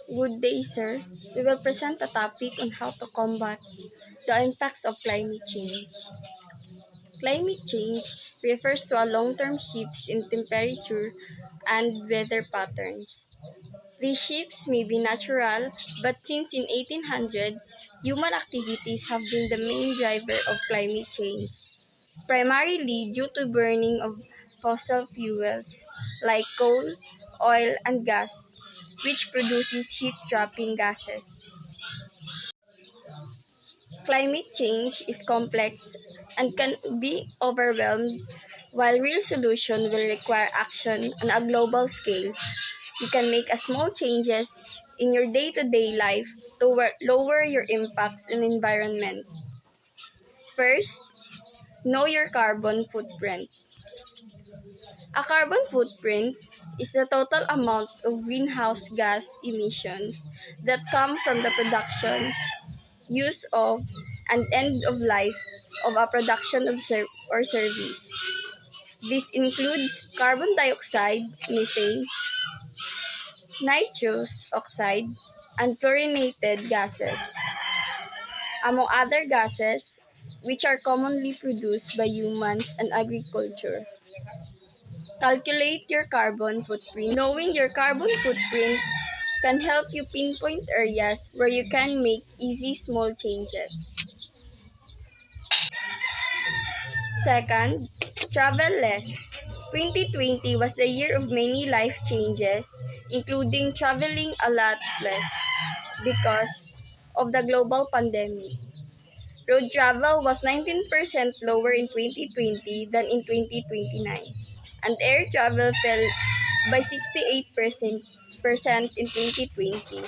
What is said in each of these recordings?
Good day, sir. We will present a topic on how to combat the impacts of climate change. Climate change refers to a long-term shifts in temperature and weather patterns. These shifts may be natural, but since in 1800s, human activities have been the main driver of climate change, primarily due to burning of fossil fuels like coal, oil, and gas, which produces heat-trapping gases. Climate change is complex and can be overwhelmed. While real solution will require action on a global scale, you can make a small changes in your day-to-day life to lower your impacts on environment. First, know your carbon footprint. A carbon footprint is the total amount of greenhouse gas emissions that come from the production, use of, and end of life of a production of or service. This includes carbon dioxide, methane, nitrous oxide, and fluorinated gases, among other gases which are commonly produced by humans and agriculture. Calculate your carbon footprint. Knowing your carbon footprint can help you pinpoint areas where you can make easy small changes. Second, travel less. 2020 was the year of many life changes, including traveling a lot less because of the global pandemic. Road travel was 19% lower in 2020 than in 2029, and air travel fell by 68% in 2020.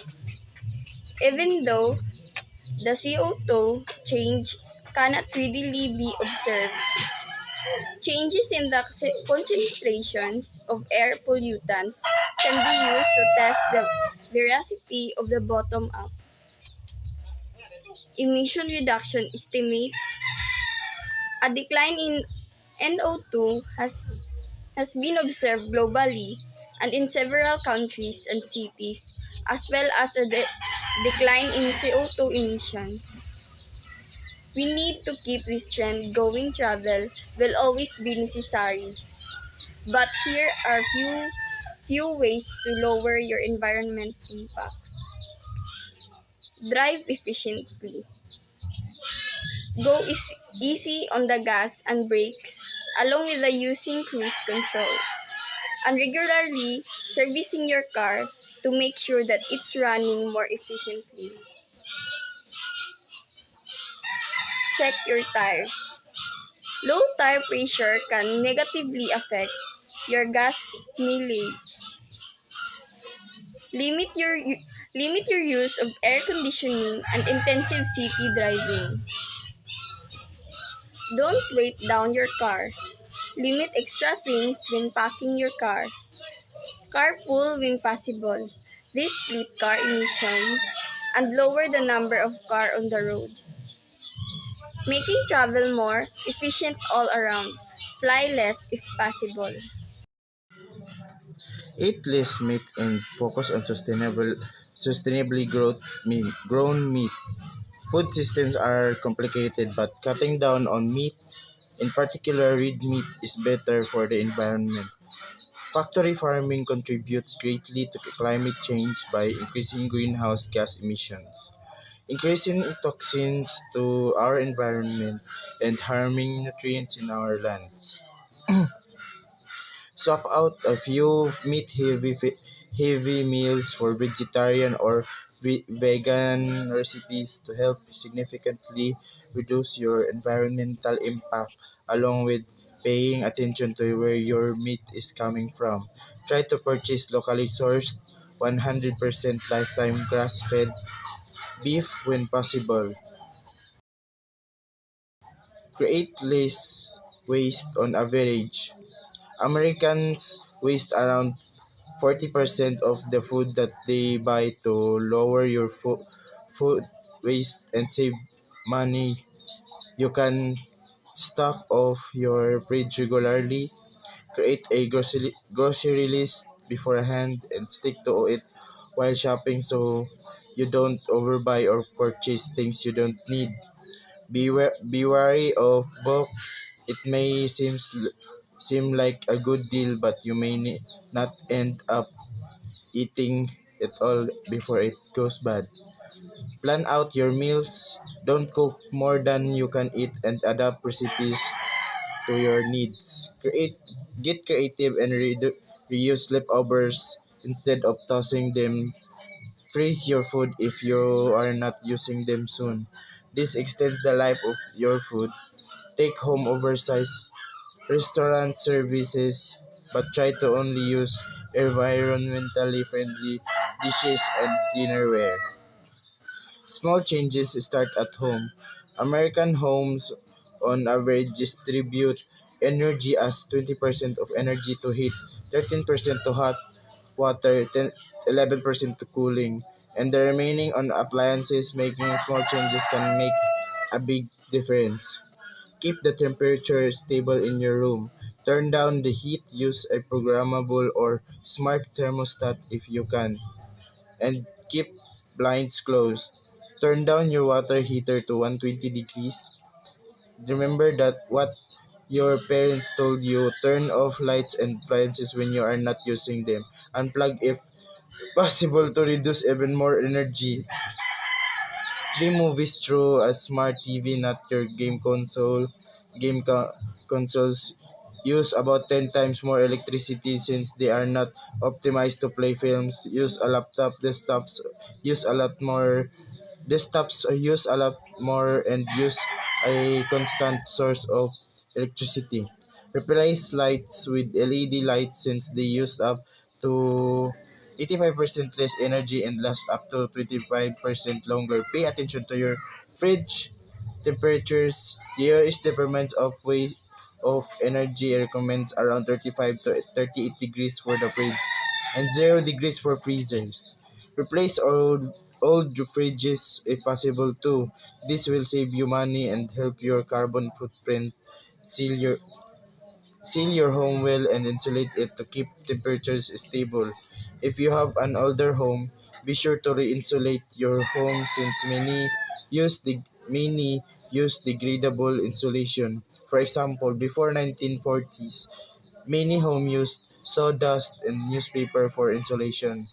Even though the CO2 change cannot readily be observed, changes in the concentrations of air pollutants can be used to test the veracity of the bottom-up emission reduction estimate. A decline in NO2 has been observed globally and in several countries and cities, as well as a decline in CO2 emissions. We need to keep this trend going. Travel will always be necessary, but here are few ways to lower your environment impacts. Drive efficiently. Go easy on the gas and brakes, along with the using cruise control, and regularly servicing your car to make sure that it's running more efficiently. Check your tires. Low tire pressure can negatively affect your gas mileage. Limit your limit your use of air conditioning and intensive city driving. Don't weight down your car. Limit extra things when packing your car. Carpool when possible. This split car emissions and lower the number of cars on the road, making travel more efficient all around. Fly less if possible. Eat less meat and focus on sustainably grown meat. Food systems are complicated, but cutting down on meat, in particular red meat, is better for the environment. Factory farming contributes greatly to climate change by increasing greenhouse gas emissions, increasing toxins to our environment, and harming nutrients in our lands. Swap out a few heavy meals for vegetarian or vegan recipes to help significantly reduce your environmental impact, along with paying attention to where your meat is coming from. Try to purchase locally sourced 100% lifetime grass-fed beef when possible. Create less waste on average. Americans waste around 40% of the food that they buy. To lower your food waste and save money, you can stock off your fridge regularly, create a grocery list beforehand, and stick to it while shopping so you don't overbuy or purchase things you don't need. Be wary of bulk. It may seem like a good deal, but you may not end up eating it all before it goes bad. Plan out your meals. Don't cook more than you can eat and adapt recipes to your needs. Get creative and reuse leftovers instead of tossing them. Freeze your food if you are not using them soon. This extends the life of your food. Take home oversized restaurant services, but try to only use environmentally friendly dishes and dinnerware. Small changes start at home. American homes on average distribute energy as 20% of energy to heat, 13% to hot water, 11% to cooling, and the remaining on appliances. Making small changes can make a big difference. Keep the temperature stable in your room. Turn down the heat, use a programmable or smart thermostat if you can, and keep blinds closed. Turn down your water heater to 120 degrees. Remember that what your parents told you, turn off lights and appliances when you are not using them. Unplug if possible to reduce even more energy. Stream movies through a smart TV, not your game console. Consoles use about 10 times more electricity since they are not optimized to play films. Use a lot more Desktops use a lot more and use a constant source of electricity. Replace lights with LED lights since they use up to 85% less energy and last up to 25% longer. Pay attention to your fridge temperatures. The US Department of Waste of Energy recommends around 35 to 38 degrees for the fridge and 0 degrees for freezers. Replace old fridges if possible too. This will save you money and help your carbon footprint. Seal your Seal your home well and insulate it to keep temperatures stable. If you have an older home, be sure to re-insulate your home since many use degradable insulation. For example, before 1940s, many homes used sawdust and newspaper for insulation.